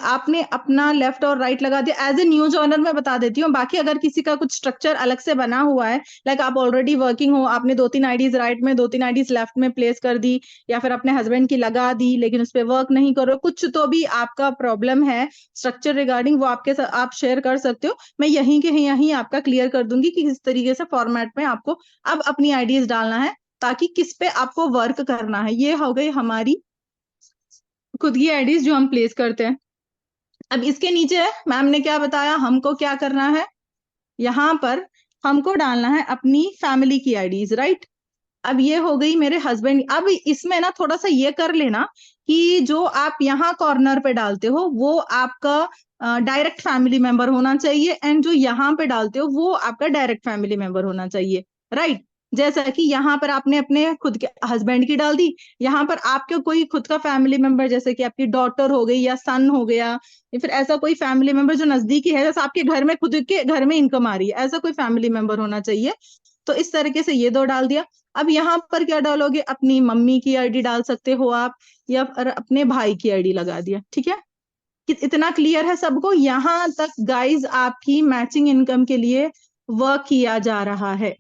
आपने अपना लेफ्ट और राइट लगा दिया। एज ए न्यू जॉइनर मैं बता देती हूँ, बाकी अगर किसी का कुछ स्ट्रक्चर अलग से बना हुआ है, लाइक आप ऑलरेडी वर्किंग हो, आपने 2-3 आईडीज राइट में 2-3 आईडीज लेफ्ट में प्लेस कर दी, या फिर अपने हस्बैंड की लगा दी लेकिन उस पर वर्क नहीं करो, कुछ तो भी आपका प्रॉब्लम है स्ट्रक्चर रिगार्डिंग, वो आपके साथ आप शेयर कर सकते हो। मैं यहीं के यहीं आपका क्लियर कर दूंगी कि किस तरीके से फॉर्मेट में आपको अब अपनी आईडीज डालना है, ताकि किस पे आपको वर्क करना है। ये हो गई हमारी खुद की आईडीज जो हम प्लेस करते हैं। अब इसके नीचे मैम ने क्या बताया, हमको क्या करना है, यहाँ पर हमको डालना है अपनी फैमिली की आईडीज, राइट। अब ये हो गई मेरे हस्बैंड। अब इसमें ना थोड़ा सा ये कर लेना कि जो आप यहाँ कॉर्नर पे डालते हो वो आपका डायरेक्ट फैमिली मेंबर होना चाहिए, एंड जो यहाँ पे डालते हो वो आपका डायरेक्ट फैमिली मेंबर होना चाहिए, राइट। जैसा कि यहाँ पर आपने अपने खुद के हस्बैंड की डाल दी, यहाँ पर आपके कोई खुद का फैमिली मेंबर जैसे कि आपकी डॉटर हो गई या सन हो गया, या फिर ऐसा कोई फैमिली मेंबर जो नजदीकी है, जैसे आपके घर में खुद के घर में इनकम आ रही है, ऐसा कोई फैमिली मेंबर होना चाहिए। तो इस तरीके से ये दो डाल दिया। अब यहाँ पर क्या डालोगे, अपनी मम्मी की आईडी डाल सकते हो आप, या फिर अपने भाई की आईडी लगा दिया, ठीक है। इतना क्लियर है सबको? यहाँ तक गाइज आपकी मैचिंग इनकम के लिए वर्क किया जा रहा है।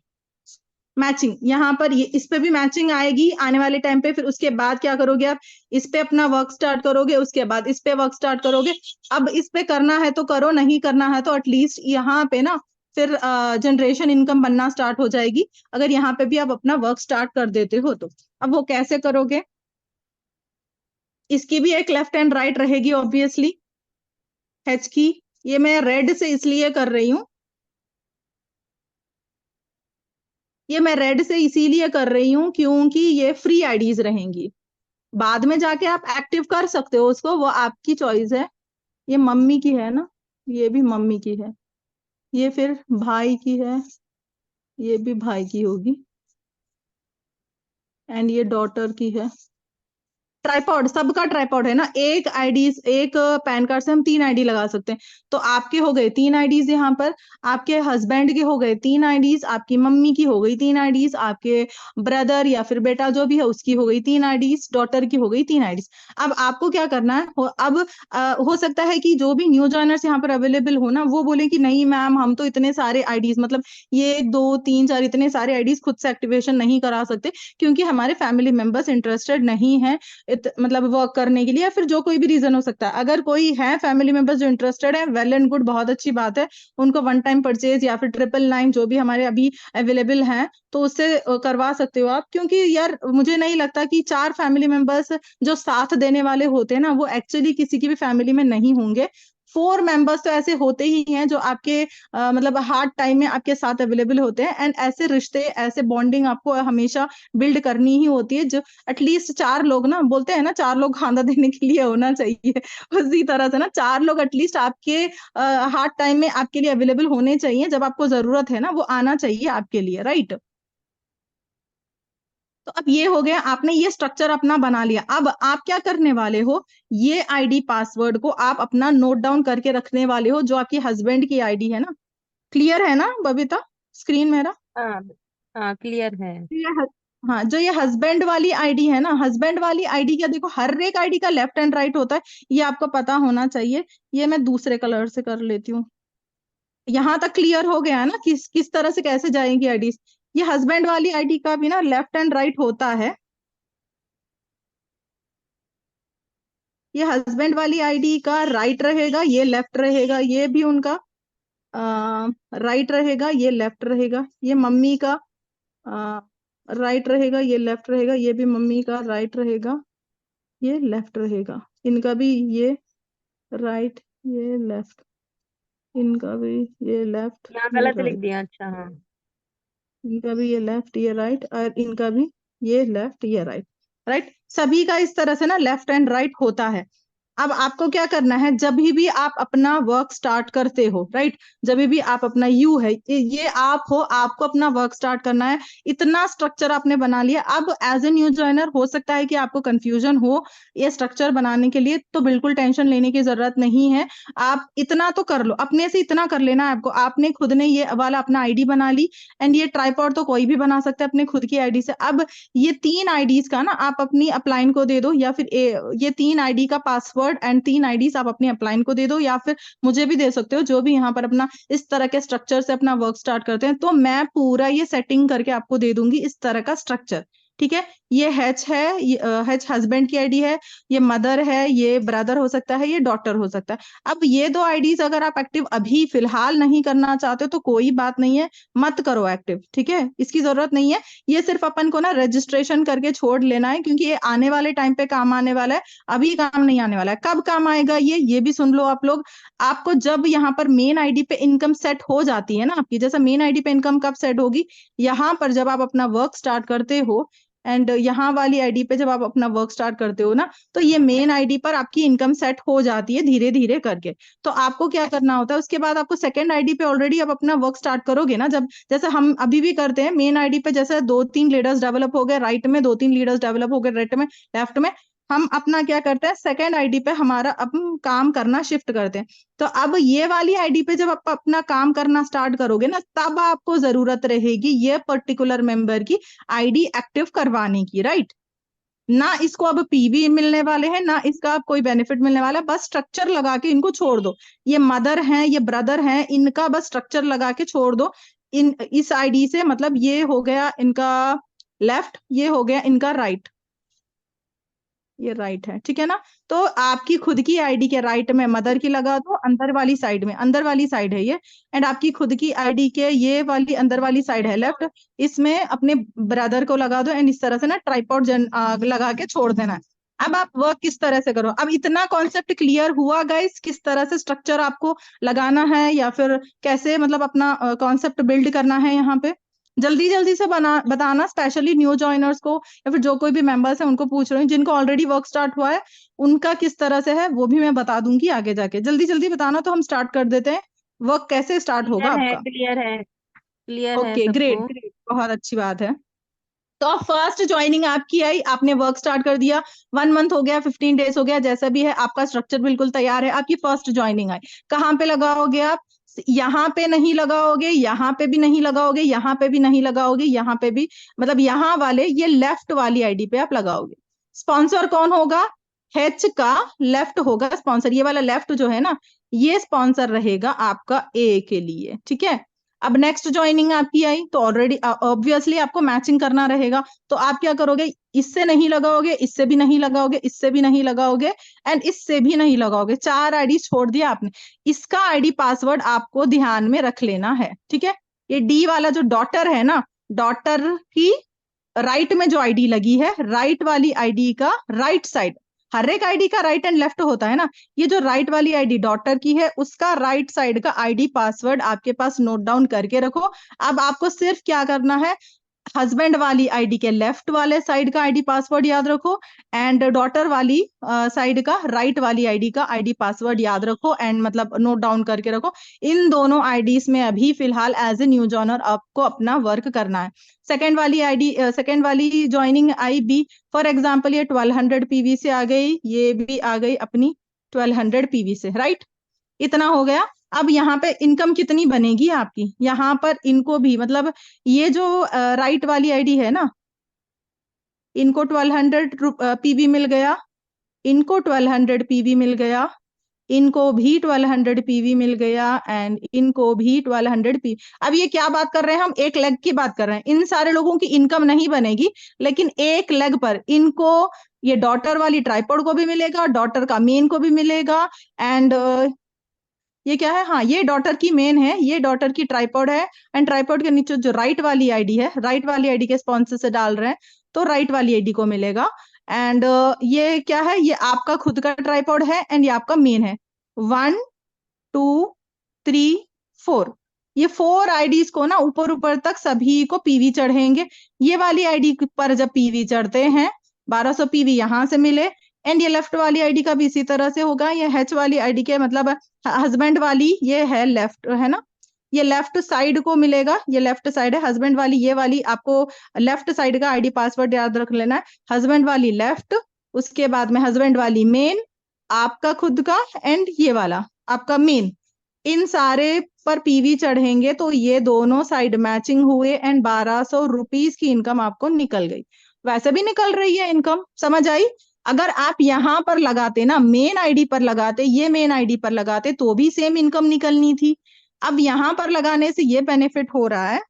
मैचिंग यहाँ पर ये इस पे भी मैचिंग आएगी आने वाले टाइम पे। फिर उसके बाद क्या करोगे आप, इस पे अपना वर्क स्टार्ट करोगे, उसके बाद इस पे वर्क स्टार्ट करोगे। अब इस पे करना है तो करो, नहीं करना है तो एटलीस्ट यहाँ पे ना फिर जनरेशन इनकम बनना स्टार्ट हो जाएगी, अगर यहाँ पे भी आप अपना वर्क स्टार्ट कर देते हो तो। अब वो कैसे करोगे, इसकी भी एक लेफ्ट एंड राइट रहेगी ऑब्वियसली, एच की। ये मैं रेड से इसलिए कर रही हूँ, ये मैं रेड से इसीलिए कर रही हूँ क्योंकि ये फ्री आईडीज रहेंगी, बाद में जाके आप एक्टिव कर सकते हो उसको, वो आपकी चॉइस है। ये मम्मी की है ना, ये भी मम्मी की है, ये फिर भाई की है, ये भी भाई की होगी, एंड ये डॉटर की है। ट्राइपॉड, सबका ट्राइपॉड है ना, एक आईडी, एक पैन कार्ड से हम 3 आईडी लगा सकते हैं। तो आपके हो गए 3 आईडीज, यहाँ पर आपके हस्बैंड के हो गए 3 आईडीज, आपकी मम्मी की हो गई 3 आईडीज, आपके ब्रदर या फिर बेटा जो भी है उसकी हो गई 3 आईडीज, डॉटर की हो गई 3 आईडीज। अब आपको क्या करना है, अब हो सकता है कि जो भी न्यू जॉइनर्स यहाँ पर अवेलेबल हो ना, वो बोले कि नहीं मैम हम तो इतने सारे आईडीज, मतलब ये 2-3-4 इतने सारे आईडीज खुद से एक्टिवेशन नहीं करा सकते, क्योंकि हमारे फैमिली मेंबर्स इंटरेस्टेड नहीं है मतलब वर्क करने के लिए, या फिर जो कोई भी रीजन हो सकता है। अगर कोई है फैमिली मेंबर्स जो इंटरेस्टेड है, वेल एंड गुड, बहुत अच्छी बात है। उनको 1 टाइम परचेज या फिर 999 जो भी हमारे अभी अवेलेबल हैं, तो उससे करवा सकते हो आप। क्योंकि यार मुझे नहीं लगता कि 4 फैमिली मेंबर्स जो साथ देने वाले होते हैं ना, वो एक्चुअली किसी की भी फैमिली में नहीं होंगे। 4 मेंबर्स तो ऐसे होते ही हैं जो आपके मतलब हार्ड टाइम में आपके साथ अवेलेबल होते हैं, एंड ऐसे रिश्ते, ऐसे बॉन्डिंग आपको हमेशा बिल्ड करनी ही होती है। जो एटलीस्ट 4 लोग ना, बोलते हैं ना 4 लोग खाना देने के लिए होना चाहिए, उसी तरह से ना 4 लोग एटलीस्ट आपके हार्ड टाइम में आपके लिए अवेलेबल होने चाहिए, जब आपको जरूरत है ना वो आना चाहिए आपके लिए, राइट। तो अब ये हो गया, आपने ये स्ट्रक्चर अपना बना लिया। अब आप क्या करने वाले हो, ये आईडी पासवर्ड को आप अपना नोट डाउन करके रखने वाले हो, जो आपके हस्बैंड की आईडी है ना। क्लियर है ना बबीता, स्क्रीन मेरा? हाँ हाँ, क्लियर है। ये हाँ, जो ये हस्बैंड वाली आईडी है ना, हस्बैंड वाली आईडी का देखो, हर एक आईडी का लेफ्ट एंड राइट होता है, ये आपको पता होना चाहिए। ये मैं दूसरे कलर से कर लेती हूँ। यहाँ तक क्लियर हो गया है ना, किस किस तरह से कैसे जाएंगी आईडीज। ये हस्बैंड वाली आईडी का भी ना लेफ्ट एंड राइट होता है। ये हस्बैंड वाली आईडी का राइट रहेगा, ये लेफ्ट रहेगा, ये भी उनका राइट रहेगा, ये लेफ्ट रहेगा। ये मम्मी का राइट रहेगा, ये लेफ्ट रहेगा, ये भी मम्मी का राइट रहेगा, ये लेफ्ट रहेगा। इनका भी ये राइट, ये लेफ्ट, इनका भी ये लेफ्ट, यहाँ ये गलत लिख राइट, दिया, अच्छा हाँ। इनका भी ये लेफ्ट, ये राइट, और इनका भी ये लेफ्ट, ये राइट। राइट, सभी का इस तरह से ना लेफ्ट एंड राइट होता है। अब आपको क्या करना है, जब भी आप अपना वर्क स्टार्ट करते हो, राइट, जब भी आप अपना यू है, ये आप हो, आपको अपना वर्क स्टार्ट करना है। इतना स्ट्रक्चर आपने बना लिया। अब एज ए न्यू ज्वाइनर हो सकता है कि आपको कंफ्यूजन हो ये स्ट्रक्चर बनाने के लिए, तो बिल्कुल टेंशन लेने की जरूरत नहीं है। आप इतना तो कर लो अपने से, इतना कर लेना है आपको। आपने खुद ने ये वाला अपना आईडी बना ली, एंड ये ट्राइपॉड तो कोई भी बना सकता है अपने खुद की आईडी से। अब ये 3 आईडीज का ना आप अपनी अपलाइन को दे दो, या फिर ये 3 आईडी का पासवर्ड पासवर्ड एंड 3 आईडीज आप अपनी अपलाइन को दे दो, या फिर मुझे भी दे सकते हो, जो भी यहाँ पर अपना इस तरह के स्ट्रक्चर से अपना वर्क स्टार्ट करते हैं। तो मैं पूरा ये सेटिंग करके आपको दे दूंगी इस तरह का स्ट्रक्चर, ठीक है। ये हैच है, हैच हस्बैंड की आईडी है, ये मदर है, ये ब्रदर हो सकता है, ये डॉटर हो सकता है। अब ये 2 आईडीज अगर आप एक्टिव अभी फिलहाल नहीं करना चाहते हो तो कोई बात नहीं है, मत करो एक्टिव, ठीक है, इसकी जरूरत नहीं है। ये सिर्फ अपन को ना रजिस्ट्रेशन करके छोड़ लेना है, क्योंकि ये आने वाले टाइम पे काम आने वाला है, अभी काम नहीं आने वाला है। कब काम आएगा ये भी सुन लो आप लोग। आपको जब यहाँ पर मेन आईडी पे इनकम सेट हो जाती है ना आपकी, जैसा मेन आईडी पे इनकम कब सेट होगी, यहाँ पर जब आप अपना वर्क स्टार्ट करते हो, एंड यहाँ वाली आईडी पे जब आप अपना वर्क स्टार्ट करते हो ना, तो ये मेन आईडी पर आपकी इनकम सेट हो जाती है धीरे धीरे करके। तो आपको क्या करना होता है, उसके बाद आपको सेकंड आईडी पे ऑलरेडी आप अपना वर्क स्टार्ट करोगे ना, जब जैसे हम अभी भी करते हैं मेन आईडी पे, जैसे 2-3 लीडर्स डेवलप हो गए राइट में, 2-3 लीडर्स डेवलप हो गए राइट में, लेफ्ट में, हम अपना क्या करते हैं, सेकंड आईडी पे हमारा अपन काम करना शिफ्ट करते हैं। तो अब ये वाली आईडी पे जब आप अपना काम करना स्टार्ट करोगे ना, तब आपको जरूरत रहेगी ये पर्टिकुलर मेंबर की आईडी एक्टिव करवाने की, राइट। ना इसको अब पीवी मिलने वाले हैं, ना इसका कोई बेनिफिट मिलने वाला है, बस स्ट्रक्चर लगा के इनको छोड़ दो। ये मदर हैं, ये ब्रदर हैं, इनका बस स्ट्रक्चर लगा के छोड़ दो। इस आईडी से मतलब ये हो गया इनका लेफ्ट, ये हो गया इनका राइट, ये राइट है, ठीक है ना। तो आपकी खुद की आईडी के राइट में मदर की लगा दो, अंदर वाली साइड में, अंदर वाली साइड है ये, एंड आपकी खुद की आईडी के ये वाली अंदर वाली साइड है लेफ्ट, इसमें अपने ब्रदर को लगा दो, एंड इस तरह से ना ट्राइपॉड लगा के छोड़ देना है। अब आप वर्क किस तरह से करो, अब इतना कॉन्सेप्ट क्लियर हुआ गाइस, किस तरह से स्ट्रक्चर आपको लगाना है, या फिर कैसे मतलब अपना कॉन्सेप्ट बिल्ड करना है यहाँ पे। जल्दी जल्दी से बताना, स्पेशली न्यू ज्वाइनर्स को, या फिर जो कोई भी मेंबर्स है उनको पूछ रही हूँ, जिनको ऑलरेडी वर्क स्टार्ट हुआ है उनका किस तरह से है वो भी मैं बता दूंगी आगे जाके। जल्दी जल्दी बताना, तो हम स्टार्ट कर देते हैं। वर्क कैसे स्टार्ट होगा क्लियर है, आपका? क्लियर है, क्लियर है ओके, ग्रेट सबको। ग्रेट, बहुत अच्छी बात है। तो अब फर्स्ट ज्वाइनिंग आपकी आई, आपने वर्क स्टार्ट कर दिया, 1 मंथ हो गया, 15 डेज हो गया, जैसा भी है, आपका स्ट्रक्चर बिल्कुल तैयार है, आपकी फर्स्ट ज्वाइनिंग आई। कहाँ पे लगाओगे आप? यहाँ पे नहीं लगाओगे, यहाँ पे भी नहीं लगाओगे, यहाँ पे भी नहीं लगाओगे, यहाँ पे भी, मतलब यहाँ वाले ये लेफ्ट वाली आईडी पे आप लगाओगे। स्पॉन्सर कौन होगा? एच का लेफ्ट होगा स्पॉन्सर, ये वाला लेफ्ट जो है ना, ये स्पॉन्सर रहेगा आपका ए के लिए, ठीक है। अब नेक्स्ट ज्वाइनिंग आपकी आई, तो ऑलरेडी ऑब्वियसली आपको मैचिंग करना रहेगा, तो आप क्या करोगे, इससे नहीं लगाओगे, इससे भी नहीं लगाओगे, इससे भी नहीं लगाओगे, एंड इससे भी नहीं लगाओगे। 4 आईडी छोड़ दिया आपने। इसका आईडी पासवर्ड आपको ध्यान में रख लेना है, ठीक है। ये डी वाला जो डॉटर है ना, डॉटर की राइट में जो आईडी लगी है, राइट वाली आईडी का राइट साइड, हर एक आईडी का राइट एंड लेफ्ट होता है ना, ये जो राइट वाली आईडी डॉटर की है, उसका राइट साइड का आईडी पासवर्ड आपके पास नोट डाउन करके रखो। अब आपको सिर्फ क्या करना है, हस्बैंड वाली आईडी के लेफ्ट वाले साइड का आईडी पासवर्ड याद रखो, एंड डॉटर वाली साइड का राइट वाली आईडी का आईडी पासवर्ड याद रखो, एंड मतलब नोट डाउन करके रखो। इन दोनों आईडीज में अभी फिलहाल एज ए न्यू जॉइनर आपको अपना वर्क करना है। सेकेंड वाली आईडी, सेकेंड वाली joining I B, for example ये 1200 पीवी से आ गई, ये भी आ गई अपनी 1200 पीवी से, राइट। इतना हो गया। अब यहाँ पे इनकम कितनी बनेगी आपकी, यहाँ पर इनको भी मतलब ये जो राइट वाली आईडी है ना, इनको 1200 पीवी मिल गया, इनको 1200 पीवी मिल गया, इनको भी 1200 पीवी मिल गया, एंड इनको भी 1200 पीवी। अब ये क्या बात कर रहे हैं, हम एक लेग की बात कर रहे हैं। इन सारे लोगों की इनकम नहीं बनेगी, लेकिन एक लेग पर इनको ये डॉटर वाली ट्राइपॉड को भी मिलेगा, डॉटर का मेन को भी मिलेगा, एंड ये क्या है, हाँ ये डॉटर की मेन है, ये डॉटर की ट्राइपॉड है, एंड ट्राइपॉड के नीचे जो राइट वाली आईडी है, राइट वाली आईडी के स्पॉन्सर से डाल रहे हैं, तो राइट वाली आईडी को मिलेगा। एंड ये क्या है, ये आपका खुद का ट्राइपॉड है, एंड ये आपका मेन है। 1 2 3 4, ये 4 आईडीज को ना ऊपर ऊपर तक सभी को पीवी चढ़ेंगे। ये वाली आईडी पर जब पीवी चढ़ते हैं, 1200 पीवी यहां से मिले, एंड ये लेफ्ट वाली आईडी का भी इसी तरह से होगा। ये एच वाली आईडी के मतलब हस्बैंड वाली ये है लेफ्ट है ना, ये लेफ्ट साइड को मिलेगा, ये लेफ्ट साइड है, हस्बैंड वाली ये वाली आपको लेफ्ट साइड का आईडी पासवर्ड याद रख लेना है, हस्बैंड वाली लेफ्ट, उसके बाद में हस्बैंड वाली मेन, आपका खुद का, एंड ये वाला आपका मेन। इन सारे पर पीवी चढ़ेंगे तो ये दोनों साइड मैचिंग हुए, एंड 1200 रुपीज की इनकम आपको निकल गई। वैसे भी निकल रही है इनकम, समझ आई। अगर आप यहाँ पर लगाते ना, मेन आईडी पर लगाते, ये मेन आईडी पर लगाते, तो भी सेम इनकम निकलनी थी। अब यहाँ पर लगाने से ये बेनिफिट हो रहा है,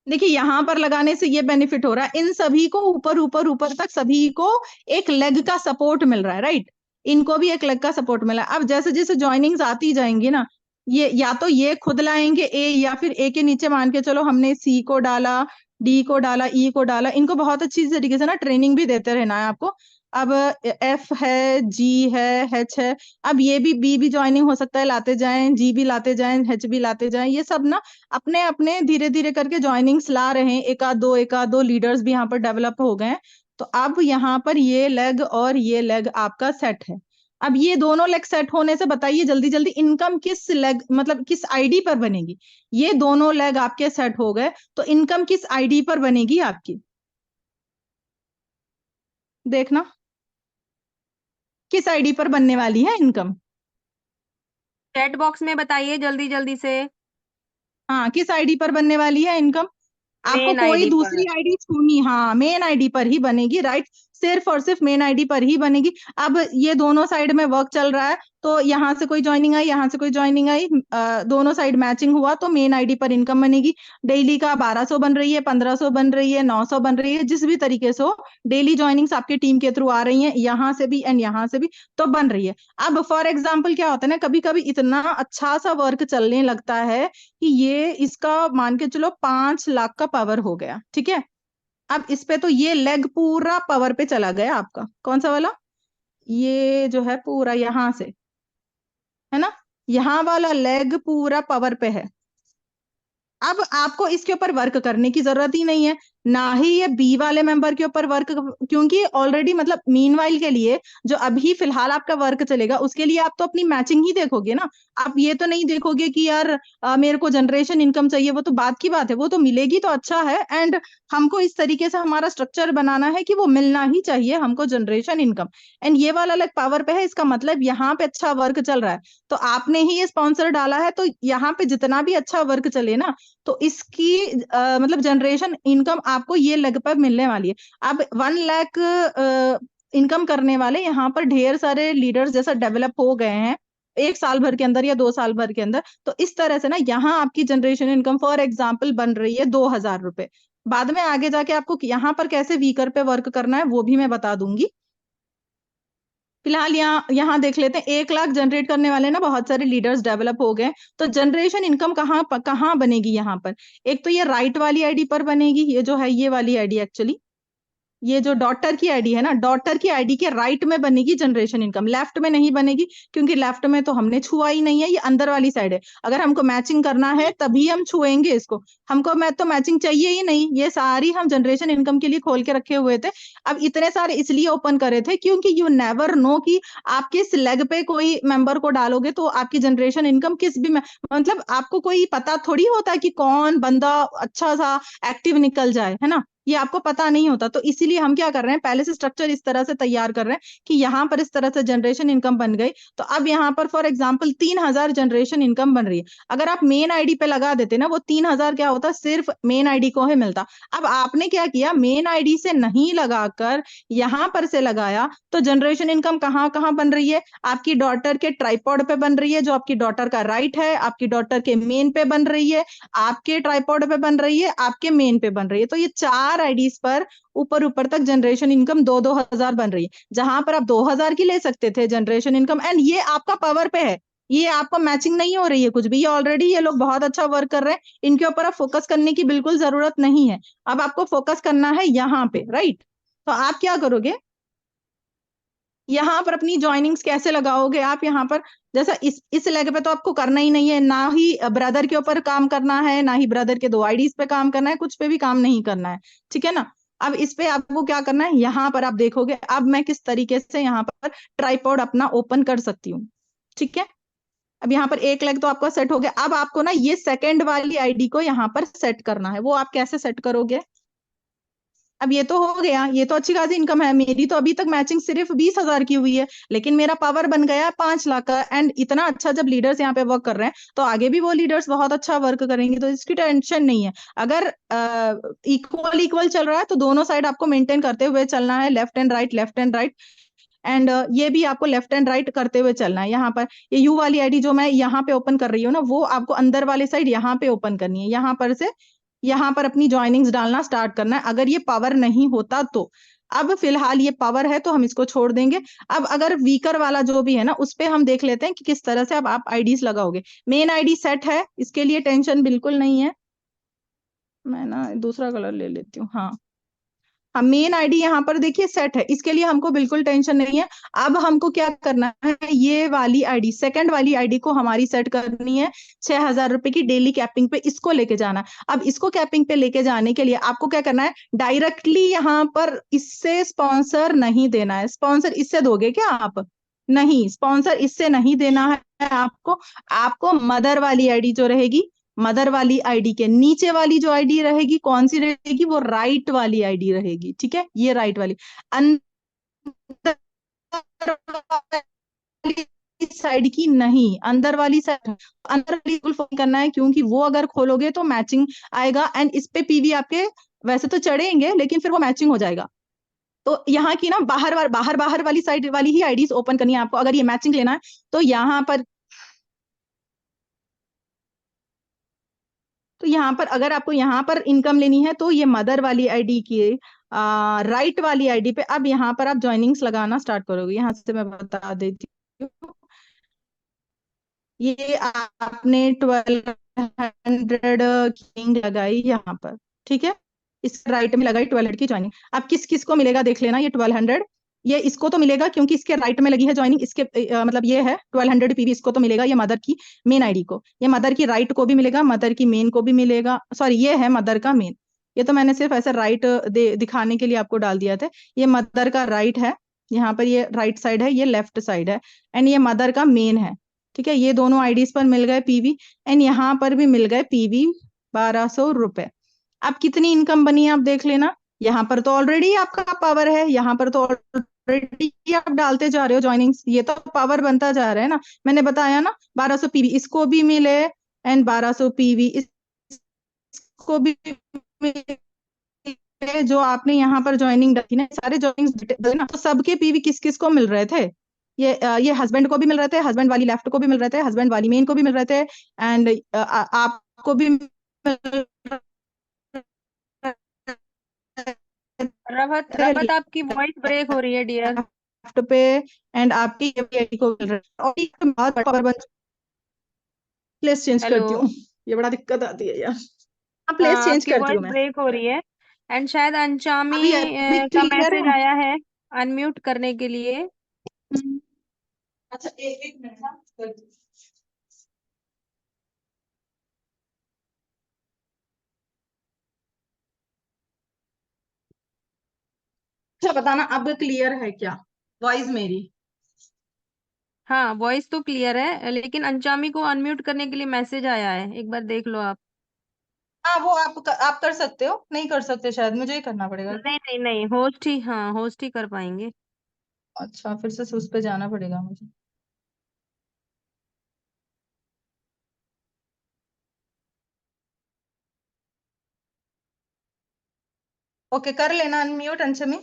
देखिए यहाँ पर लगाने से ये बेनिफिट हो रहा है, इन सभी को ऊपर ऊपर ऊपर तक सभी को एक लेग का सपोर्ट मिल रहा है, राइट। इनको भी एक लेग का सपोर्ट मिला। अब जैसे जैसे ज्वाइनिंग्स आती जाएंगी ना, ये या तो ये खुद लाएंगे ए, या फिर ए के नीचे मान के चलो हमने सी को डाला, डी को डाला, ई को डाला। इनको बहुत अच्छी तरीके से ना ट्रेनिंग भी देते रहना है आपको। अब एफ है, जी है, एच है, अब ये भी बी भी ज्वाइनिंग हो सकता है, लाते जाएं, जी भी लाते जाएं, एच भी लाते जाएं, ये सब ना अपने अपने धीरे धीरे करके ज्वाइनिंग्स ला रहे हैं। एक आध दो लीडर्स भी यहाँ पर डेवलप हो गए हैं। तो अब यहाँ पर ये लेग और ये लेग आपका सेट है। अब ये दोनों लेग सेट होने से बताइए जल्दी जल्दी इनकम किस लेग मतलब किस आईडी पर बनेगी। ये दोनों लेग आपके सेट हो गए तो इनकम किस आईडी पर बनेगी आपकी, देखना किस आईडी पर बनने वाली है इनकम। चैट बॉक्स में बताइए जल्दी जल्दी से। हाँ, किस आईडी पर बनने वाली है इनकम। आपको मेन कोई आईडी दूसरी पर। आईडी छूनी, हाँ मेन आईडी पर ही बनेगी, राइट। सिर्फ और सिर्फ मेन आईडी पर ही बनेगी। अब ये दोनों साइड में वर्क चल रहा है, तो यहाँ से कोई ज्वाइनिंग आई, यहाँ से कोई ज्वाइनिंग आई, दोनों साइड मैचिंग हुआ तो मेन आईडी पर इनकम बनेगी। डेली का 1200 बन रही है, 1500 बन रही है, 900 बन रही है, जिस भी तरीके से हो डेली ज्वाइनिंग्स आपके टीम के थ्रू आ रही है, यहाँ से भी एंड यहाँ से भी तो बन रही है। अब फॉर एग्जाम्पल क्या होता है ना, कभी कभी इतना अच्छा सा वर्क चलने लगता है कि ये इसका मान के चलो 5 लाख का पावर हो गया, ठीक है। अब इस पे तो ये लेग पूरा पावर पे चला गया आपका, कौन सा वाला, ये जो है पूरा यहां से, है ना, यहाँ वाला लेग पूरा पावर पे है। अब आपको इसके ऊपर वर्क करने की जरूरत ही नहीं है, ना ही ये बी वाले मेंबर के ऊपर वर्क, क्योंकि ऑलरेडी मतलब मीनवाइल के लिए जो अभी फिलहाल आपका वर्क चलेगा उसके लिए आप तो अपनी मैचिंग ही देखोगे ना। आप ये तो नहीं देखोगे कि यार मेरे को जनरेशन इनकम चाहिए, वो तो बात की बात है, वो तो मिलेगी तो अच्छा है। एंड हमको इस तरीके से हमारा स्ट्रक्चर बनाना है कि वो मिलना ही चाहिए हमको जनरेशन इनकम। एंड ये वाला अलग पावर पे है, इसका मतलब यहाँ पे अच्छा वर्क चल रहा है, तो आपने ही ये स्पॉन्सर डाला है, तो यहाँ पे जितना भी अच्छा वर्क चले ना, तो इसकी मतलब जनरेशन इनकम आपको ये लेग पर मिलने वाली है। अब 1 लाख इनकम करने वाले यहाँ पर ढेर सारे लीडर्स जैसा डेवलप हो गए हैं 1 साल भर के अंदर या 2 साल भर के अंदर। तो इस तरह से ना यहाँ आपकी जनरेशन इनकम फॉर एग्जाम्पल बन रही है 2000 रुपए। बाद में आगे जाके आपको यहाँ पर कैसे वीकर पे वर्क करना है वो भी मैं बता दूंगी। फिलहाल यहाँ यहाँ देख लेते हैं, 1 लाख जनरेट करने वाले ना बहुत सारे लीडर्स डेवलप हो गए। तो जनरेशन इनकम कहाँ कहाँ बनेगी यहाँ पर, एक तो ये राइट वाली आईडी पर बनेगी, ये जो है ये वाली आईडी एक्चुअली, ये जो डॉटर की आईडी है ना, डॉटर की आईडी के राइट में बनेगी जनरेशन इनकम, लेफ्ट में नहीं बनेगी, क्योंकि लेफ्ट में तो हमने छुआ ही नहीं है, ये अंदर वाली साइड है। अगर हमको मैचिंग करना है तभी हम छुएंगे इसको, हमको मैं तो मैचिंग चाहिए ही नहीं, ये सारी हम जनरेशन इनकम के लिए खोल के रखे हुए थे। अब इतने सारे इसलिए ओपन करे थे क्योंकि यू नेवर नो कि आप किस लेग पे कोई मेंबर को डालोगे तो आपकी जनरेशन इनकम किस भी मतलब आपको कोई पता थोड़ी होता है कि कौन बंदा अच्छा सा एक्टिव निकल जाए, है ना, ये आपको पता नहीं होता। तो इसीलिए हम क्या कर रहे हैं, पहले से स्ट्रक्चर इस तरह से तैयार कर रहे हैं कि यहाँ पर इस तरह से जनरेशन इनकम बन गई। तो अब यहाँ पर फॉर एग्जाम्पल 3000 जनरेशन इनकम बन रही है। अगर आप मेन आईडी पे लगा देते ना, वो 3000 क्या होता, सिर्फ मेन आईडी को ही मिलता। अब आपने क्या किया, मेन आईडी से नहीं लगाकर यहाँ पर से लगाया, तो जनरेशन इनकम कहाँ कहाँ बन रही है, आपकी डॉटर के ट्राइपॉड पे बन रही है, जो आपकी डॉटर का राइट है, आपकी डॉटर के मेन पे बन रही है, आपके ट्राइपॉड पे बन रही है, आपके मेन पे बन रही है। तो ये 4 आईडीज पर ऊपर ऊपर तक जनरेशन इनकम 2-2 हजार बन रही है, जहां पर आप 2000 की ले सकते थे जनरेशन इनकम। एंड ये आपका पावर पे है, ये आपको मैचिंग नहीं हो रही है कुछ भी, ये ऑलरेडी ये लोग बहुत अच्छा वर्क कर रहे हैं, इनके ऊपर आप फोकस करने की बिल्कुल जरूरत नहीं है। अब आपको फोकस करना है यहाँ पे, राइट। तो आप क्या करोगे, यहाँ पर अपनी ज्वाइनिंग्स कैसे लगाओगे आप यहाँ पर, जैसा इस लेग पे तो आपको करना ही नहीं है, ना ही ब्रदर के ऊपर काम करना है, ना ही ब्रदर के 2 आईडीज पे काम करना है, कुछ पे भी काम नहीं करना है, ठीक है ना। अब इस पे आपको क्या करना है, यहाँ पर आप देखोगे अब मैं किस तरीके से यहाँ पर ट्राइपॉड अपना ओपन कर सकती हूँ, ठीक है। अब यहाँ पर एक लेग तो आपका सेट हो गया, अब आपको ना ये सेकंड वाली आईडी को यहाँ पर सेट करना है, वो आप कैसे सेट करोगे। अब ये तो हो गया, ये तो अच्छी खासी इनकम है। मेरी तो अभी तक मैचिंग सिर्फ 20,000 की हुई है, लेकिन मेरा पावर बन गया 5 लाख का। एंड इतना अच्छा जब लीडर्स यहाँ पे वर्क कर रहे हैं, तो आगे भी वो लीडर्स बहुत अच्छा वर्क करेंगे, तो इसकी टेंशन नहीं है। अगर इक्वल इक्वल चल रहा है तो दोनों साइड आपको मेंटेन करते हुए चलना है, left and right, left and right. And ये भी आपको लेफ्ट एंड राइट करते हुए चलना है। यहाँ पर ये यू वाली आईडी जो मैं यहाँ पे ओपन कर रही हूँ ना, वो आपको अंदर वाले साइड यहाँ पे ओपन करनी है। यहाँ पर से यहाँ पर अपनी ज्वाइनिंग्स डालना स्टार्ट करना है, अगर ये पावर नहीं होता तो। अब फिलहाल ये पावर है तो हम इसको छोड़ देंगे। अब अगर वीकर वाला जो भी है ना, उस पे हम देख लेते हैं कि किस तरह से अब आप आईडीज लगाओगे। मेन आईडी सेट है, इसके लिए टेंशन बिल्कुल नहीं है। मैं ना दूसरा कलर ले लेती हूँ। हाँ, हम मेन आईडी यहाँ पर देखिए सेट है, इसके लिए हमको बिल्कुल टेंशन नहीं है। अब हमको क्या करना है, ये वाली आईडी, सेकंड वाली आईडी को हमारी सेट करनी है 6,000 रुपए की डेली कैपिंग पे, इसको लेके जाना है। अब इसको कैपिंग पे लेके जाने के लिए आपको क्या करना है, डायरेक्टली यहाँ पर इससे स्पॉन्सर नहीं देना है। स्पॉन्सर इससे दोगे क्या आप? नहीं, स्पॉन्सर इससे नहीं देना है आपको। आपको मदर वाली आईडी जो रहेगी, मदर वाली आईडी के नीचे वाली जो आईडी रहेगी, कौन सी रहेगी, वो राइट वाली आईडी रहेगी। ठीक है, ये राइट वाली। अंदर वाली साइड की नहीं, अंदर वाली साइड, अंदर वाली बिल्कुल फोन करना है, क्योंकि वो अगर खोलोगे तो मैचिंग आएगा। एंड इस पे पीवी आपके वैसे तो चढ़ेंगे, लेकिन फिर वो मैचिंग हो जाएगा। तो यहाँ की ना बाहर बाहर वाली साइड वाली ही आईडीज ओपन करनी है आपको, अगर ये मैचिंग लेना है। तो यहाँ पर, तो यहाँ पर अगर आपको यहाँ पर इनकम लेनी है, तो ये मदर वाली आईडी की राइट वाली आईडी पे अब यहाँ पर आप ज्वाइनिंग्स लगाना स्टार्ट करोगे। यहाँ से मैं बता देती हूँ, ये आपने 1200 किंग लगाई यहाँ पर। ठीक है, इस राइट में लगाई 1200 की ज्वाइनिंग। अब किस किस को मिलेगा देख लेना, ये 1200, ये इसको तो मिलेगा क्योंकि इसके राइट में लगी है ज्वाइनिंग। इसके मतलब ये है 1200 पीवी, इसको तो मिलेगा। ये मदर की मेन आईडी को, ये मदर की राइट को भी मिलेगा, मदर की मेन को भी मिलेगा। सॉरी, ये है मदर का मेन। ये तो मैंने सिर्फ ऐसे राइट दिखाने के लिए आपको डाल दिया था। ये मदर का राइट है, यहाँ पर ये राइट साइड है, ये लेफ्ट साइड है। एंड ये मदर का मेन है। ठीक है, ये दोनों आईडीज पर मिल गए पीवी। एंड यहाँ पर भी मिल गए पीवी 1,200 रुपए। अब कितनी इनकम बनी है आप देख लेना। यहाँ पर तो ऑलरेडी आपका पावर है, यहाँ पर तो ऑलरेडी आप डालते जा रहे हो ज्वाइनिंग्स, ये तो पावर बनता जा रहा है ना। मैंने बताया ना, 1,200 पीवी इसको भी मिले, एंड 1,200 पीवी इसको भी मिले। जो आपने यहाँ पर ज्वाइनिंग डाली ना, सारे ज्वाइनिंग ना, तो सबके पीवी किस किस को मिल रहे थे, ये हस्बैंड को भी मिल रहे थे, हस्बैंड वाली लेफ्ट को भी मिल रहे थे, हस्बैंड वाली मेन को भी मिल रहे थे। एंड आपको भी मिल रफत रहे रफत आपकी वॉइस ब्रेक हो रही है डियर। लेफ्ट पे। एंड आपकी ये को मिल रहा है, और एक बहुत पावर बन। Place change hello. करती हूँ, ये बड़ा दिक्कत आती है यार। हाँ, प्लेस हाँ, चेंज आपकी करती वॉइस हूँ मैं। ब्रेक हो रही है। एंड शायद अभी अंचामी अभी का क्लियर मैसेज है। आया है अनम्यूट करने के लिए। हम्म, अच्छा, एक एक मिनट, हाँ, करती हूँ। अच्छा, बताना अब क्लियर है क्या वॉइस मेरी? हाँ, वॉइस तो क्लियर है, लेकिन अंचामी को अनम्यूट करने के लिए मैसेज आया है, एक बार देख लो आप। हाँ, वो आप कर सकते हो, नहीं कर सकते शायद, मुझे ही करना पड़ेगा क्या? नहीं नहीं नहीं, होस्ट ही, हाँ होस्ट ही कर पाएंगे। अच्छा, फिर से उस पे जाना पड़ेगा मुझे। ओके, कर लेना अनम्यूट अंशमी।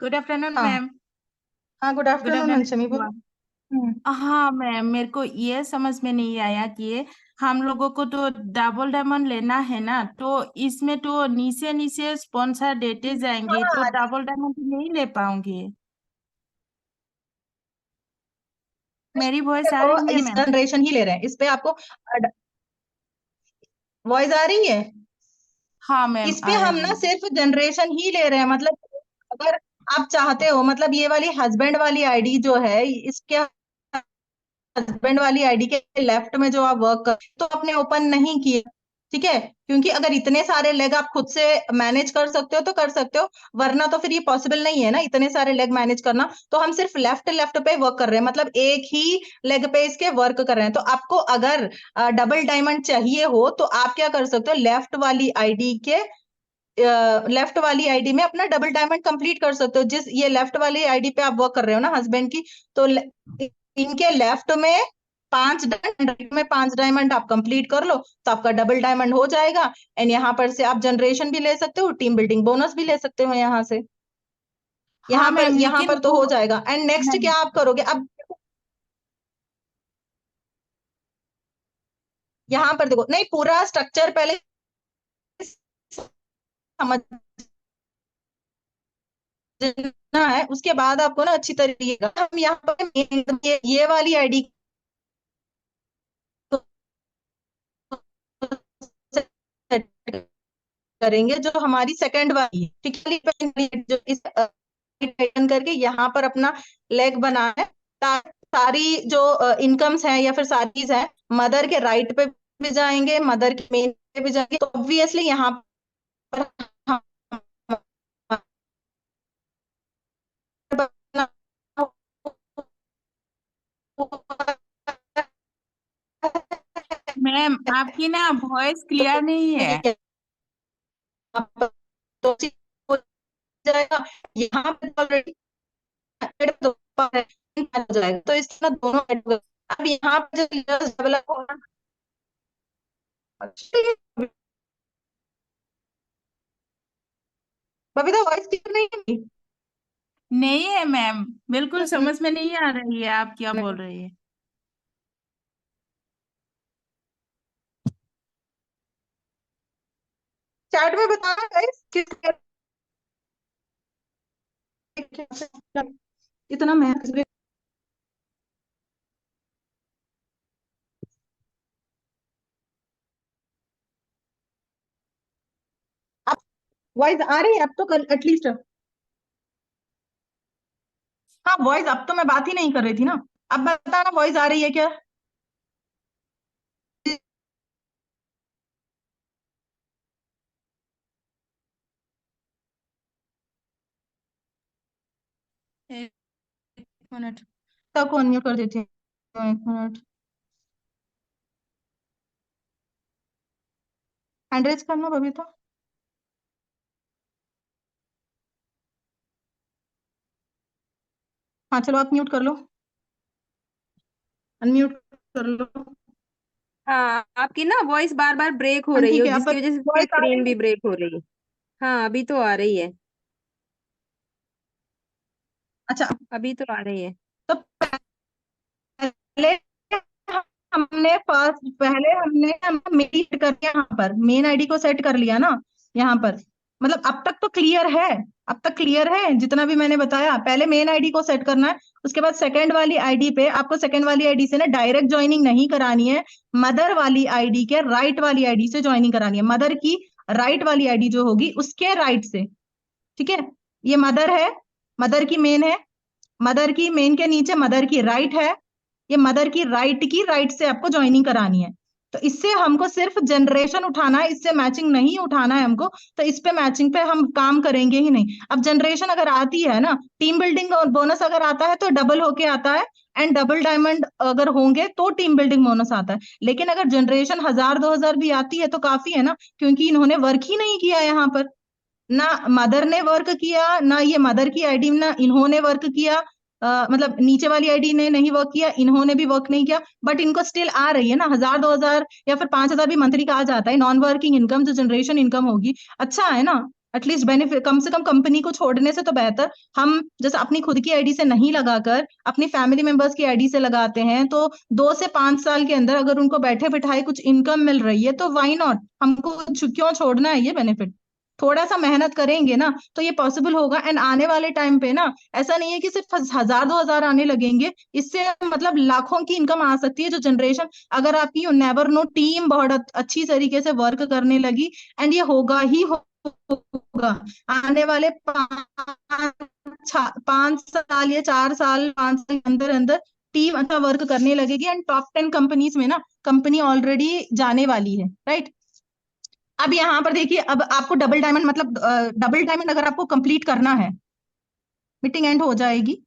गुड आफ्टरनून हाँ मैम। हाँ, गुड गुड आफ्टरनून अंशमी, बोलो। आफ्टरनून। हम्म। हाँ मैम, मेरे को ये समझ में नहीं आया कि हम लोगों को तो डबल डायमंड लेना है ना, तो इसमें तो नीचे नीचे स्पॉन्सर देते जाएंगे, तो हाँ, डबल डायमंड तो नहीं ले पाऊंगे। मेरी वॉइस आ देखो, रही है इस मैम? जनरेशन ही ले रहे हैं, इस पे आपको वॉइस आ रही है। हाँ मैम, इस पे आ हम रही ना है। सिर्फ जनरेशन ही ले रहे हैं, मतलब अगर आप चाहते हो, मतलब ये वाली हस्बैंड वाली आईडी जो है, इसके हस्बैंड वाली आईडी के लेफ्ट में जो आप वर्क कर तो आपने ओपन नहीं किया। ठीक है, क्योंकि अगर इतने सारे लेग आप खुद से मैनेज कर सकते हो तो कर सकते हो, वरना तो फिर ये पॉसिबल नहीं है ना इतने सारे लेग मैनेज करना। तो हम सिर्फ लेफ्ट लेफ्ट पे वर्क कर रहे हैं, मतलब एक ही लेग पे इसके वर्क कर रहे हैं। तो आपको अगर डबल डायमंड चाहिए हो तो आप क्या कर सकते हो, लेफ्ट वाली आईडी में अपना डबल डायमंड कंप्लीट कर सकते हो। जिस ये लेफ्ट वाली आईडी पे आप वर्क कर रहे हो ना हस्बैंड की, तो इनके लेफ्ट में 5 डायमंड, राइट में 5 डायमंड आप कंप्लीट कर लो तो आपका डबल डायमंड हो जाएगा। एंड यहाँ पर से आप जनरेशन भी ले सकते हो, टीम बिल्डिंग बोनस भी ले सकते हो यहाँ से। हाँ मैम, यहाँ लेकिन पर तो वो हो जाएगा। एंड नेक्स्ट मैम क्या आप करोगे अब, यहाँ पर देखो, नहीं पूरा स्ट्रक्चर पहले समझ ना है, उसके बाद आपको ना अच्छी तरीके हम यहाँ पर ये वाली आईडी करेंगे जो हमारी सेकंड वाली है, ठीक है, जो इस टाइटन करके यहाँ पर अपना लेग बना है। सारी जो इनकम्स हैं या फिर सारीज है मदर के राइट पे भी जाएंगे, मदर के मेन पे भी जाएंगे, तो ऑब्वियसली यहाँ पर मैम आपकी ना वॉइस क्लियर नहीं है। तो हो जाएगा यहाँ पे ऑलरेडी हो जाएगा, तो इस तरह दोनों ऐड हो गए। अब यहाँ पे जो लेयर्स डेवलप होना, बबीता वॉइस क्लियर नहीं है नहीं है मैम, बिल्कुल मेरी? समझ में नहीं आ रही है आप क्या बोल रही है। चैट में बताना गाइस किस इतना महंगा। अब वॉइस आ रही है अब तो, कल एटलीस्ट। हाँ वॉइस, अब तो मैं बात ही नहीं कर रही थी ना। अब बताना वॉइस आ रही है क्या? एक मिनट तक अनम्यूट कर देती हूँ, एक मिनट। हैंड रेज करना बबीता। हाँ चलो आप म्यूट कर लो, अनम्यूट कर लो। हाँ, आपकी ना वॉइस बार बार ब्रेक हो हाँ रही ठीक है, है, अब जिसकी वजह से पूरी वॉइस आ स्क्रीन रही भी है। ब्रेक हो रही है। हाँ, अभी तो आ रही है। अच्छा, अभी तो आ रही है। तो पहले हमने मेरी सेट कर लिया, यहाँ पर मेन आईडी को सेट कर लिया ना यहाँ पर। मतलब अब तक तो क्लियर है, अब तक क्लियर है जितना भी मैंने बताया। पहले मेन आईडी को सेट करना है, उसके बाद सेकंड वाली आईडी पे आपको सेकंड वाली आईडी से ना डायरेक्ट ज्वाइनिंग नहीं करानी है, मदर वाली आईडी के राइट वाली आईडी से ज्वाइनिंग करानी है। मदर की राइट वाली आईडी जो होगी उसके राइट से, ठीक है। ये मदर है, मदर की मेन है, मदर की मेन के नीचे मदर की राइट है, ये मदर की राइट से आपको ज्वाइनिंग करानी है। तो इससे हमको सिर्फ जनरेशन उठाना है, इससे मैचिंग नहीं उठाना है हमको। तो इस पे मैचिंग पे हम काम करेंगे ही नहीं। अब जनरेशन अगर आती है ना, टीम बिल्डिंग और बोनस अगर आता है तो डबल होके आता है, एंड डबल डायमंड अगर होंगे तो टीम बिल्डिंग बोनस आता है। लेकिन अगर जनरेशन 1000 2000 भी आती है तो काफी है ना, क्योंकि इन्होंने वर्क ही नहीं किया यहाँ पर। ना मदर ने वर्क किया, ना ये मदर की आईडी ना इन्होंने वर्क किया, मतलब नीचे वाली आईडी ने नहीं वर्क किया, इन्होंने भी वर्क नहीं किया, बट इनको स्टिल आ रही है ना 1000 2000 या फिर 5000 भी मंथली का आ जाता है। नॉन वर्किंग इनकम जो जनरेशन इनकम होगी, अच्छा है ना। एटलीस्ट बेनिफिट, कम से कम कंपनी को छोड़ने से तो बेहतर हम जैसे अपनी खुद की आईडी से नहीं लगाकर अपनी फैमिली मेंबर्स की आईडी से लगाते हैं, तो 2 से 5 साल के अंदर अगर उनको बैठे बिठाए कुछ इनकम मिल रही है तो वाई नॉट, हमको क्यों छोड़ना है ये बेनिफिट। थोड़ा सा मेहनत करेंगे ना तो ये पॉसिबल होगा। एंड आने वाले टाइम पे ना ऐसा नहीं है कि सिर्फ 1000 2000 आने लगेंगे, इससे मतलब लाखों की इनकम आ सकती है। जो जनरेशन, अगर आपकी यू नेवर नो टीम बहुत अच्छी तरीके से वर्क करने लगी, एंड ये होगा ही होगा आने वाले 5 साल या 4 साल 5 साल के अंदर अंदर टीम अच्छा वर्क करने लगेगी, एंड टॉप 10 कंपनीज में ना कंपनी ऑलरेडी जाने वाली है, राइट। अब यहाँ पर देखिए, अब आपको डबल डायमंड मतलब डबल डायमंड अगर आपको कंप्लीट करना है, मीटिंग एंड हो जाएगी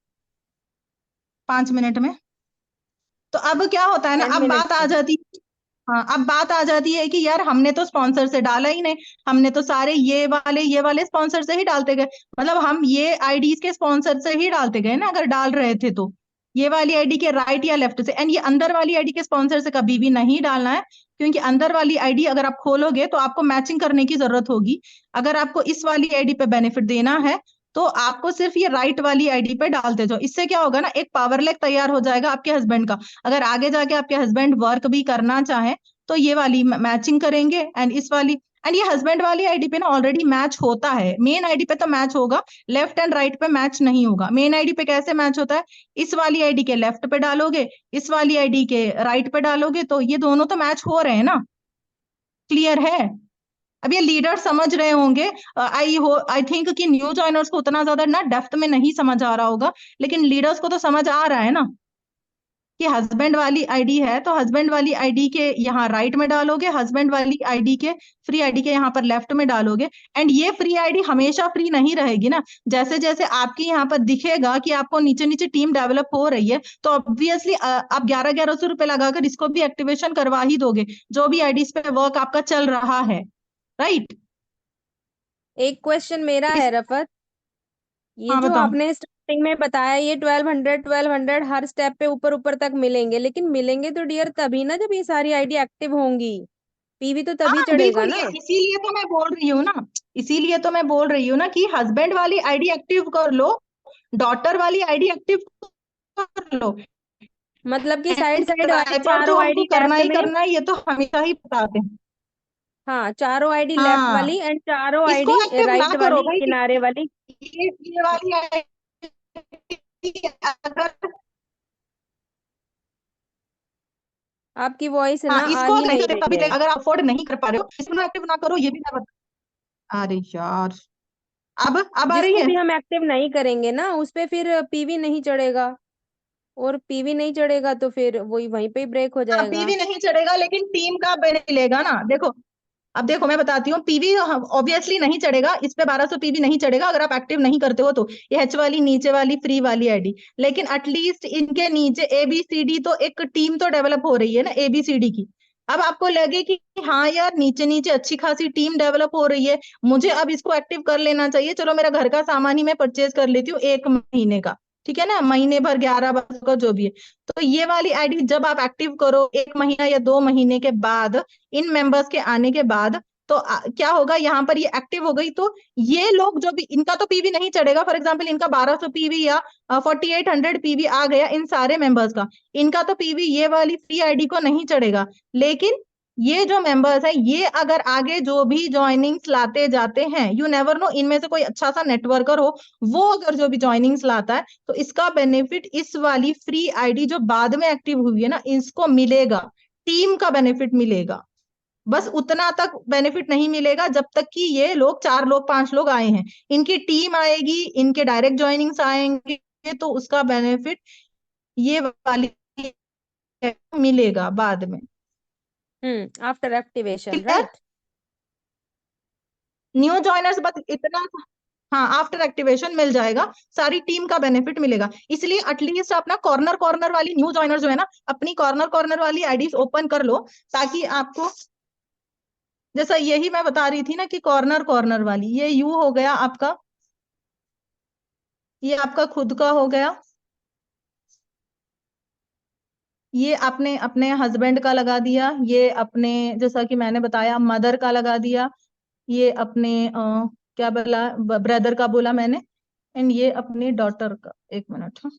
5 मिनट में। तो अब क्या होता है ना, 10 अब मिनट बात आ में। जाती है, हाँ अब बात आ जाती है कि यार हमने तो स्पॉन्सर से डाला ही नहीं, हमने तो सारे ये वाले स्पॉन्सर से ही डालते गए, मतलब हम ये आईडीज के स्पॉन्सर से ही डालते गए ना, अगर डाल रहे थे तो ये वाली आईडी के राइट या लेफ्ट से। एंड ये अंदर वाली आईडी के स्पॉन्सर से कभी भी नहीं डालना है, क्योंकि अंदर वाली आईडी अगर आप खोलोगे तो आपको मैचिंग करने की जरूरत होगी। अगर आपको इस वाली आईडी पे बेनिफिट देना है तो आपको सिर्फ ये राइट वाली आईडी पे डालते जाओ। इससे क्या होगा ना, एक पावर लेक तैयार हो जाएगा आपके हस्बैंड का। अगर आगे जाके आपके हस्बैंड वर्क भी करना चाहे तो ये वाली मैचिंग करेंगे, एंड इस वाली, एंड ये हस्बैंड वाली आईडी पे ना ऑलरेडी मैच होता है, मेन आईडी पे तो मैच होगा, लेफ्ट एंड राइट पे मैच नहीं होगा। मेन आईडी पे कैसे मैच होता है, इस वाली आईडी के लेफ्ट पे डालोगे, इस वाली आईडी के राइट पे डालोगे, तो ये दोनों तो मैच हो रहे हैं ना। क्लियर है? अब ये लीडर समझ रहे होंगे। आई थिंक कि न्यू जॉइनर्स को उतना ज्यादा ना डेप्थ में नहीं समझ आ रहा होगा, लेकिन लीडर्स को तो समझ आ रहा है ना कि हस्बैंड वाली आईडी है तो हस्बैंड वाली आईडी के यहाँ राइट में डालोगे, हस्बैंड वाली आईडी के फ्री आईडी के यहाँ पर लेफ्ट में डालोगे। एंड ये फ्री आईडी हमेशा फ्री नहीं रहेगी ना, जैसे जैसे आपके यहाँ पर दिखेगा कि आपको नीचे नीचे टीम डेवलप हो रही है, तो ऑब्वियसली आप 1100 रुपए लगाकर इसको भी एक्टिवेशन करवा ही दोगे, जो भी आईडीज पे वर्क आपका चल रहा है, राइट? एक क्वेश्चन मेरा है रफत, ये हाँ जो बताओ। आपने स्टार्टिंग में बताया ये 1200 हर स्टेप पे ऊपर ऊपर तक मिलेंगे, लेकिन मिलेंगे तो डियर तभी ना जब ये सारी आईडी एक्टिव होंगी, पीवी तो तभी हाँ चढ़ेगा बिल्कुल, ना। ये इसीलिए तो मैं बोल रही हूँ ना, इसीलिए तो मैं बोल रही हूँ ना कि हस्बैंड वाली आईडी एक्टिव कर लो, डॉटर वाली आईडी एक्टिव कर लो। मतलब कि साइड एंड साइड वाली ट्राइपर तो चारों हमको आईडी करना लेफ्ट ही में। करना है, ये तो हमेशा ही बताते हैं। हाँ, चारों आईडी लेफ्ट हाँ, वाली एंड चारों इसको आईडी एक्टिव ना राइट करो वाली भाई, किनारे वाली। ये वाली आईडी अगर, आपकी वॉइस हाँ ना आ इसको ही अगर नहीं नहीं करते रही तभी है। तक, अगर आप अफोर्ड नहीं कर पा रहे हो इसको एक्टिव ना करो, ये भी मैं बता। अरे यार, अब आ रही जिसको है? भी हम एक्टिव नहीं करेंगे ना उस पे फिर पीवी नहीं चढ़ेगा, और पीवी नहीं चढ़ेगा तो फिर वही वहीं पे ही ब्रेक हो हाँ जाएगा। पीवी नहीं चढ़ेगा, लेकिन टीम का मिलेगा ना। देखो, अब देखो मैं बताती हूँ, पीवी ऑब्वियसली नहीं चढ़ेगा, इस पे 1200 पीवी नहीं चढ़ेगा अगर आप एक्टिव नहीं करते हो तो, ये एच वाली नीचे वाली फ्री वाली आईडी। लेकिन एटलीस्ट इनके नीचे ABCD तो एक टीम तो डेवलप हो रही है ना ABCD की। अब आपको लगे कि हाँ यार नीचे नीचे अच्छी खासी टीम डेवलप हो रही है, मुझे अब इसको एक्टिव कर लेना चाहिए, चलो मेरा घर का सामान ही मैं परचेज कर लेती हूँ 1 महीने का, ठीक है ना, महीने भर 11 का जो भी है। तो ये वाली आईडी जब आप एक्टिव करो 1 महीना या 2 महीने के बाद, इन मेंबर्स के आने के बाद, तो क्या होगा, यहाँ पर ये एक्टिव हो गई तो ये लोग जो भी, इनका तो पीवी नहीं चढ़ेगा, फॉर एग्जांपल इनका 1200 पीवी या 4800 पीवी आ गया इन सारे मेंबर्स का, इनका तो पीवी ये वाली फ्री आईडी को नहीं चढ़ेगा। लेकिन ये जो मेंबर्स है, ये अगर आगे जो भी ज्वाइनिंग्स लाते जाते हैं, यू नेवर नो, इनमें से कोई अच्छा सा नेटवर्कर हो, वो अगर जो भी ज्वाइनिंग्स लाता है तो इसका बेनिफिट इस वाली फ्री आईडी जो बाद में एक्टिव हुई है ना, इसको मिलेगा, टीम का बेनिफिट मिलेगा। बस उतना तक बेनिफिट नहीं मिलेगा जब तक कि ये लोग 4 लोग 5 लोग आए हैं, इनकी टीम आएगी, इनके डायरेक्ट ज्वाइनिंग्स आएंगे, तो उसका बेनिफिट ये वाली मिलेगा बाद में। After activation clear? Right. New joiners बस इतना, हाँ आफ्टर एक्टिवेशन मिल जाएगा, सारी टीम का बेनिफिट मिलेगा। इसलिए एटलीस्ट अपना कॉर्नर कॉर्नर वाली न्यू ज्वाइनर जो है ना, अपनी कॉर्नर कॉर्नर वाली आईडीज ओपन कर लो, ताकि आपको, जैसा यही मैं बता रही थी ना कि कॉर्नर कॉर्नर वाली, ये यू हो गया आपका, ये आपका खुद का हो गया, ये आपने अपने हस्बैंड का लगा दिया, ये अपने, जैसा कि मैंने बताया, मदर का लगा दिया, ये अपने क्या बोला, ब्रदर का बोला मैंने, एंड ये अपनी डॉटर का, 1 मिनट हाँ,